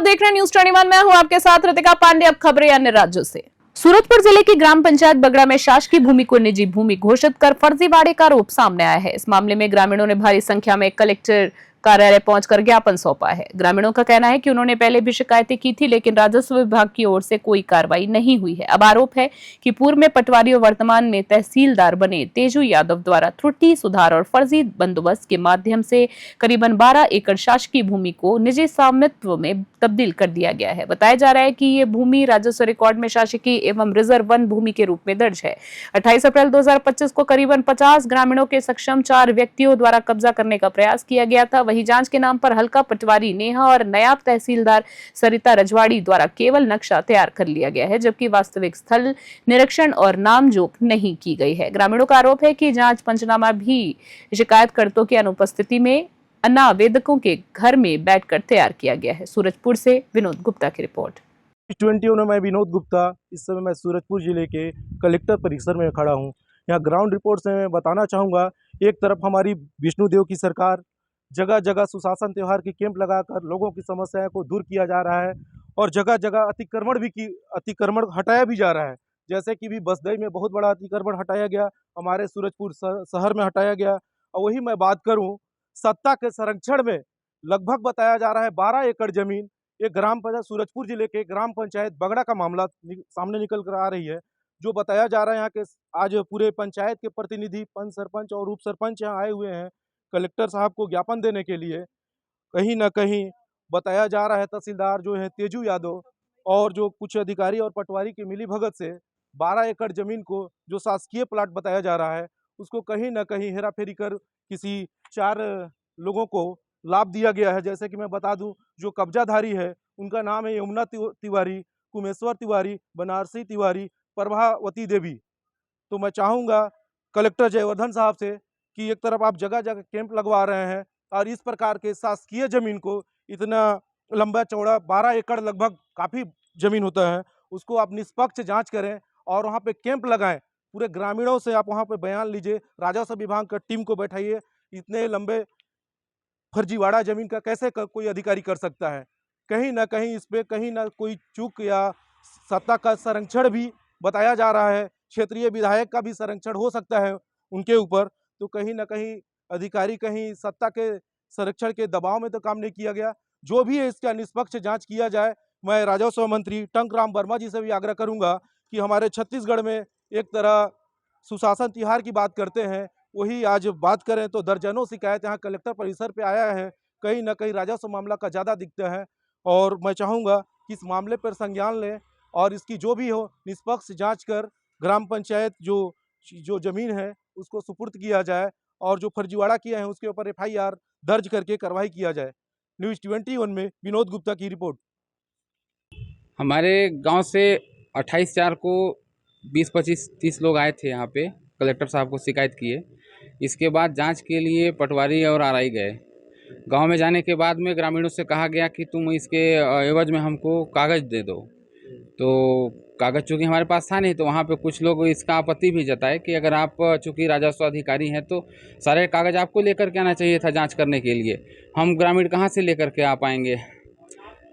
आप देख रहे हैं न्यूज 21। मैं हूं आपके साथ रितिका पांडे। अब खबरें अन्य राज्यों से। सूरजपुर जिले की ग्राम पंचायत बगड़ा में शासकीय भूमि को निजी भूमि घोषित कर फर्जीवाड़े का आरोप सामने आया है। इस मामले में ग्रामीणों ने भारी संख्या में कलेक्टर कार्यालय पहुंचकर ज्ञापन सौंपा है। ग्रामीणों का कहना है कि उन्होंने पहले भी शिकायतें की थी, लेकिन राजस्व विभाग की ओर से कोई कार्रवाई नहीं हुई है। अब आरोप है कि पूर्व में पटवारी और वर्तमान में तहसीलदार बने तेजू यादव द्वारा त्रुटि सुधार और फर्जी बंदोबस्त के माध्यम से करीबन 12 एकड़ शासकीय भूमि को निजी स्वामित्व में तब्दील कर दिया गया है। बताया जा रहा है कि ये भूमि राजस्व रिकॉर्ड में शासकीय एवं रिजर्व वन भूमि के रूप में दर्ज है। 28 अप्रैल 2025 को करीबन 50 ग्रामीणों के सक्षम 4 व्यक्तियों द्वारा कब्जा करने का प्रयास किया गया था। वहीं जांच के नाम पर हल्का पटवारी नेहा और नायब तहसीलदार सरिता रजवाड़ी द्वारा केवल नक्शा तैयार कर लिया गया है, जबकि वास्तविक स्थल निरीक्षण और नामजोख नहीं की गई है। ग्रामीणों का आरोप है कि जांच पंचनामा भी शिकायतकर्ताओं की अनुपस्थिति में अनावेदकों के घर में बैठकर तैयार किया गया है। सूरजपुर से विनोद गुप्ता की रिपोर्ट। 21 में मैं विनोद गुप्ता। इस समय मैं सूरजपुर जिले के कलेक्टर परिसर में खड़ा हूं। यहाँ ग्राउंड रिपोर्ट से मैं बताना चाहूँगा, एक तरफ हमारी विष्णुदेव की सरकार जगह जगह सुशासन त्यौहार की कैंप लगाकर लोगों की समस्याओं को दूर किया जा रहा है और जगह जगह अतिक्रमण हटाया भी जा रहा है। जैसे कि भी बसदई में बहुत बड़ा अतिक्रमण हटाया गया, हमारे सूरजपुर शहर में हटाया गया। और वही मैं बात करूं, सत्ता के संरक्षण में लगभग बताया जा रहा है 12 एकड़ जमीन एक ग्राम पंचायत सूरजपुर जिले के ग्राम पंचायत बगड़ा का मामला सामने निकल कर आ रही है। जो बताया जा रहा है यहाँ के आज पूरे पंचायत के प्रतिनिधि पंच सरपंच और उप सरपंच यहाँ आए हुए हैं कलेक्टर साहब को ज्ञापन देने के लिए। कहीं ना कहीं बताया जा रहा है तहसीलदार जो है तेजू यादव और जो कुछ अधिकारी और पटवारी की मिली भगत से 12 एकड़ जमीन को जो शासकीय प्लाट बताया जा रहा है उसको कहीं ना कहीं हेरा फेरी कर किसी 4 लोगों को लाभ दिया गया है। जैसे कि मैं बता दूं, जो कब्जाधारी है उनका नाम है यमुना तिवारी, कुमेश्वर तिवारी, बनारसी तिवारी, प्रभावती देवी। तो मैं चाहूँगा कलेक्टर जयवर्धन साहब से कि एक तरफ आप जगह जगह कैंप लगवा रहे हैं और इस प्रकार के शासकीय जमीन को इतना लंबा चौड़ा 12 एकड़ लगभग काफ़ी जमीन होता है, उसको आप निष्पक्ष जांच करें और वहाँ पे कैंप लगाएं। पूरे ग्रामीणों से आप वहाँ पे बयान लीजिए, राजस्व विभाग का टीम को बैठाइए। इतने लंबे फर्जीवाड़ा जमीन का कैसे कोई अधिकारी कर सकता है? कहीं ना कहीं इस पे कहीं ना कोई चूक या सत्ता का संरक्षण भी बताया जा रहा है। क्षेत्रीय विधायक का भी संरक्षण हो सकता है उनके ऊपर। तो कहीं ना कहीं अधिकारी कहीं सत्ता के संरक्षण के दबाव में तो काम नहीं किया गया। जो भी है इसका निष्पक्ष जांच किया जाए। मैं राजस्व मंत्री टंकराम वर्मा जी से भी आग्रह करूंगा कि हमारे छत्तीसगढ़ में एक तरह सुशासन तिहार की बात करते हैं, वही आज बात करें तो दर्जनों शिकायत यहाँ कलेक्टर परिसर पे आया है। कहीं ना कहीं राजस्व मामला का ज़्यादा दिखता है और मैं चाहूँगा कि इस मामले पर संज्ञान लें और इसकी जो भी हो निष्पक्ष जांच कर ग्राम पंचायत जो ज़मीन है उसको सुपुर्द किया जाए और जो फर्जीवाड़ा किया है उसके ऊपर FIR दर्ज करके कार्रवाई किया जाए। न्यूज़ 21 में विनोद गुप्ता की रिपोर्ट। हमारे गांव से 28/4 को 20-25-30 लोग आए थे यहाँ पे, कलेक्टर साहब को शिकायत किए। इसके बाद जांच के लिए पटवारी और RI गए। गांव में जाने के बाद में ग्रामीणों से कहा गया कि तुम इसके एवज में हमको कागज़ दे दो। तो कागज़ चूँकि हमारे पास था नहीं, तो वहाँ पे कुछ लोग इसका आपत्ति भी जताए कि अगर आप चूँकि राजस्व अधिकारी हैं तो सारे कागज़ आपको लेकर के आना चाहिए था जांच करने के लिए। हम ग्रामीण कहाँ से लेकर के आ पाएंगे?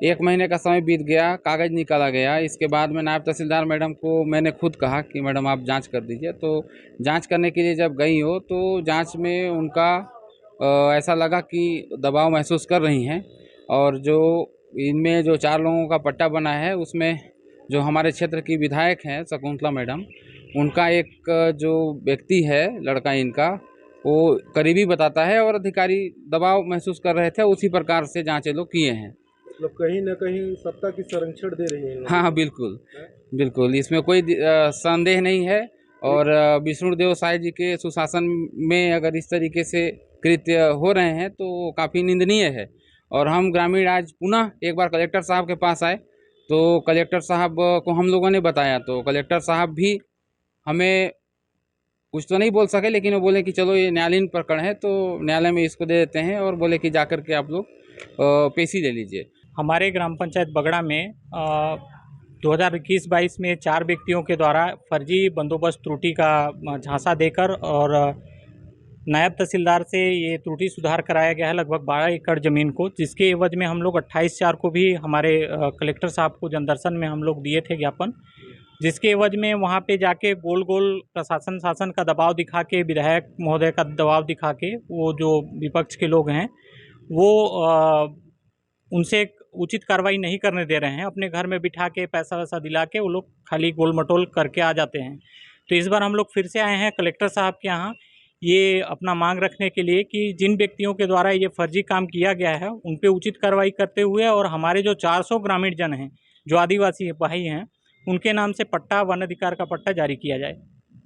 1 महीने का समय बीत गया, कागज़ निकाला गया। इसके बाद में नायब तहसीलदार मैडम को मैंने खुद कहा कि मैडम आप जांच कर दीजिए। तो जांच करने के लिए जब गई हो तो जांच में उनका ऐसा लगा कि दबाव महसूस कर रही हैं और जो इनमें जो 4 लोगों का पट्टा बना है उसमें जो हमारे क्षेत्र की विधायक हैं शकुंतला मैडम, उनका एक जो व्यक्ति है लड़का इनका, वो करीबी बताता है और अधिकारी दबाव महसूस कर रहे थे। उसी प्रकार से जांच लोग किए हैं। मतलब कहीं ना कहीं सत्ता की संरक्षण दे रही है। हाँ, बिल्कुल बिल्कुल, इसमें कोई संदेह नहीं है। और विष्णुदेव साय जी के सुशासन में अगर इस तरीके से कृत्य हो रहे हैं तो काफ़ी निंदनीय है। और हम ग्रामीण आज पुनः एक बार कलेक्टर साहब के पास आए तो कलेक्टर साहब को हम लोगों ने बताया, तो कलेक्टर साहब भी हमें कुछ तो नहीं बोल सके, लेकिन वो बोले कि चलो ये न्यायालयीन प्रकरण है तो न्यायालय में इसको दे देते हैं और बोले कि जाकर के आप लोग पेशी ले लीजिए। हमारे ग्राम पंचायत बगड़ा में 2021-22 में 4 व्यक्तियों के द्वारा फर्जी बंदोबस्त त्रुटि का झांसा देकर और नायब तहसीलदार से ये त्रुटि सुधार कराया गया है लगभग 12 एकड़ ज़मीन को, जिसके एवज में हम लोग 28/4 को भी हमारे कलेक्टर साहब को जनदर्शन में हम लोग दिए थे ज्ञापन, जिसके एवज में वहाँ पे जाके गोल गोल प्रशासन शासन का दबाव दिखा के, विधायक महोदय का दबाव दिखा के, वो जो विपक्ष के लोग हैं वो उनसे उचित कार्रवाई नहीं करने दे रहे हैं। अपने घर में बिठा के पैसा वैसा दिला के वो लोग खाली गोल मटोल करके आ जाते हैं। तो इस बार हम लोग फिर से आए हैं कलेक्टर साहब के यहाँ ये अपना मांग रखने के लिए कि जिन व्यक्तियों के द्वारा ये फर्जी काम किया गया है उन पे उचित कार्रवाई करते हुए, और हमारे जो 400 ग्रामीण जन हैं जो आदिवासी भाई हैं उनके नाम से पट्टा, वन अधिकार का पट्टा जारी किया जाए।